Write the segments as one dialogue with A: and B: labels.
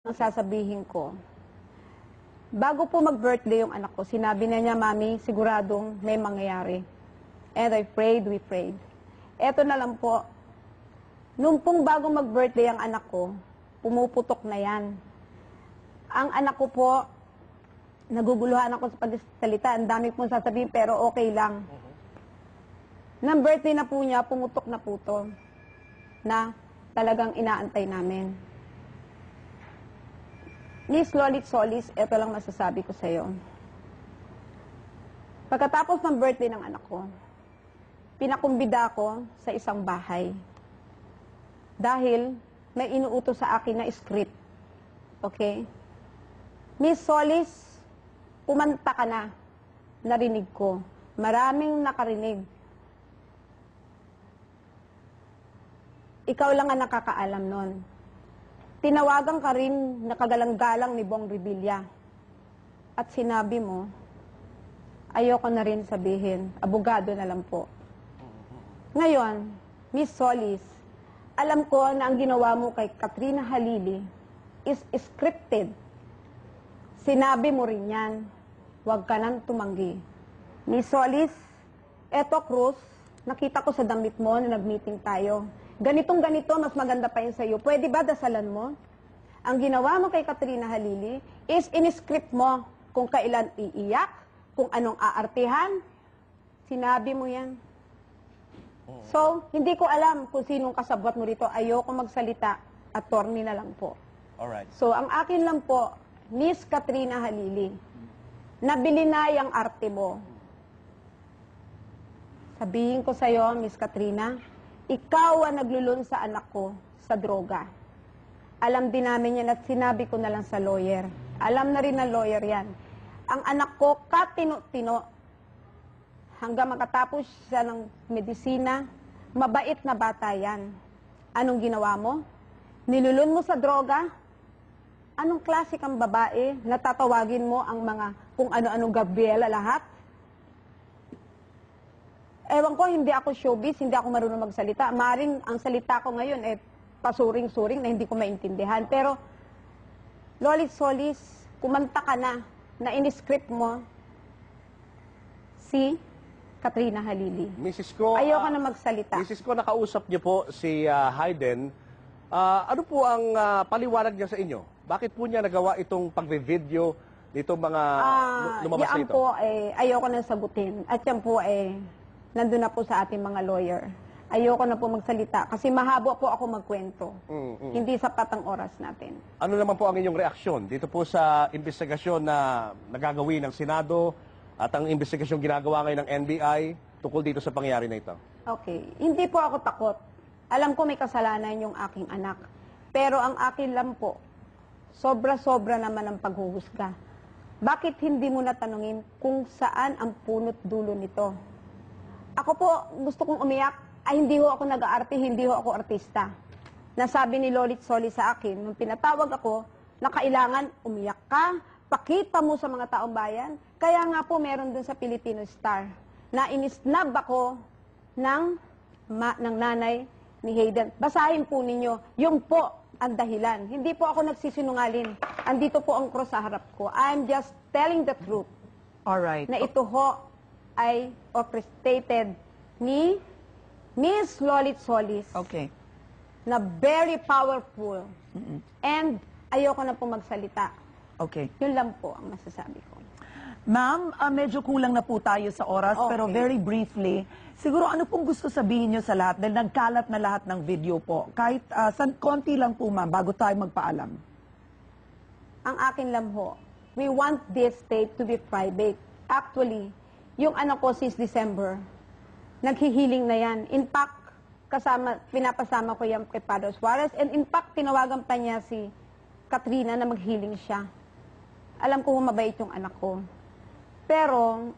A: Ang sasabihin ko, bago po mag-birthday yung anak ko, sinabi na niya, Mami, siguradong may mangyayari. And I prayed, we prayed. Eto na lang po, nung pong bago mag-birthday ang anak ko, pumuputok na yan. Ang anak ko po, naguguluhan ako sa pagsalita. Ang dami pong sasabihin, pero okay lang. Nang birthday na po niya, pumutok na po to, na talagang inaantay namin. Miss Lolit Solis, ito lang masasabi ko sa iyo. Pagkatapos ng birthday ng anak ko, pinakumbida ko sa isang bahay. Dahil may inuutos sa akin na script. Okay? Miss Solis, kumanta ka na. Narinig ko. Maraming nakarinig. Ikaw lang ang nakakaalam nun. Tinawagan ka rin na kagalang-galang ni Bong Revilla. At sinabi mo, ayoko na rin sabihin, abogado na lang po. Ngayon, Miss Solis, alam ko na ang ginawa mo kay Katrina Halili is scripted. Sinabi mo rin yan, huwag ka nang tumanggi. Miss Solis, eto Cruz, nakita ko sa damit mo na nag-meeting tayo. Ganitong-ganito, mas maganda pa yun sa'yo. Pwede ba dasalan mo? Ang ginawa mo kay Katrina Halili is in-script mo kung kailan iiyak, kung anong aartihan. Sinabi mo yan. So, hindi ko alam kung sinong kasabwat mo rito. Ayoko magsalita. Attorney na lang po.
B: Alright.
A: So, ang akin lang po, Miss Katrina Halili, nabili na yung arte mo. Sabihin ko sa'yo, Miss Katrina, ikaw ang naglulun sa anak ko sa droga. Alam din namin yan at sinabi ko na lang sa lawyer. Alam na rin ng lawyer yan. Ang anak ko, katino-tino. Hanggang makatapos siya ng medisina, mabait na bata yan. Anong ginawa mo? Nilulun mo sa droga? Anong klase kang babae? Natatawagin mo ang mga kung ano-anong Gabriela lahat? Ewan ko, hindi ako showbiz, hindi ako marunong magsalita. Maring ang salita ko ngayon, pasuring-suring na hindi ko maintindihan. Pero, Lolit Solis, kumanta ka na in-script mo si Katrina Halili.
B: Mrs. Ko,
A: Ayoko na magsalita.
B: Mrs. Ko, nakausap niyo po si Hayden. Ano po ang paliwanag niya sa inyo? Bakit po niya nagawa itong pagbe-video nitong mga lumabas na
A: yan
B: ito?
A: po, ayoko na sagutin. At yan po, nandun na po sa ating mga lawyer. Ayoko na po magsalita kasi mahaba po ako magkwento. Hindi sapat ang oras natin.
B: Ano naman po ang inyong reaksyon dito po sa investigasyon na nagagawin ng Senado at ang investigasyon ginagawa ngayon ng NBI tungkol dito sa pangyayari na ito?
A: Okay. Hindi po ako takot. Alam ko may kasalanan yung aking anak. Pero ang akin lang po, sobra-sobra naman ang paghuhusga. Bakit hindi mo natanungin kung saan ang punot dulo nito? Ako po, gusto kong umiyak. Ay, hindi ho ako nag-aarte, hindi ho ako artista. Nasabi ni Lolit Solis sa akin, nung pinatawag ako, na kailangan umiyak ka, pakita mo sa mga taong bayan. Kaya nga po, meron dun sa Filipino Star, na inisnab ako ng nanay ni Hayden. Basahin po ninyo, yung po ang dahilan. Hindi po ako nagsisinungaling. Andito po ang cross sa harap ko. I'm just telling the truth.
C: Alright.
A: Na ito ho ay orchestrated ni Miss Lolit Solis
C: Okay.
A: na very powerful. And ayoko na po magsalita.
C: Okay.
A: Yun lang po ang masasabi ko.
C: Ma'am, medyo kulang na po tayo sa oras,
A: Okay.
C: pero very briefly, siguro ano pong gusto sabihin nyo sa lahat dahil nagkalat na lahat ng video po? Kahit konti lang po, ma'am, bago tayo magpaalam.
A: Ang akin lang ho, we want this tape to be private. Actually, yung anak ko since December, naghihiling na yan. In fact, pinapasama ko yan kay Padre Suarez. And in fact, tinawagan pa niya si Katrina na maghiling siya. Alam ko mabait yung anak ko. Pero,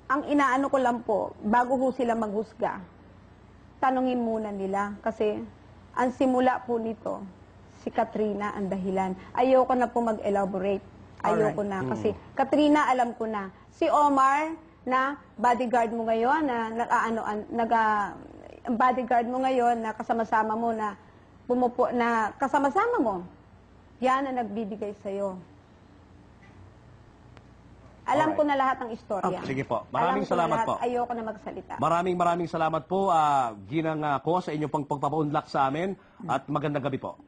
A: ang inaano ko lang po, bago ho sila maghusga, tanungin muna nila. Kasi, ang simula po nito, si Katrina ang dahilan. Ayoko na po mag-elaborate. Ayoko na. Kasi, Katrina, alam ko na. Si Omar, na bodyguard mo ngayon, na bodyguard mo ngayon, na kasama-sama mo na pumupo na kasama-sama mo, yan ang nagbibigay sa'yo. Alam ko na lahat ng istorya.
B: Sige po.
A: Alam
B: Maraming
A: ko na
B: salamat
A: lahat.
B: po.
A: Ayoko na magsalita.
B: Maraming salamat po, Ginang Ko, sa inyong pagpapaunlak sa amin at magandang gabi po.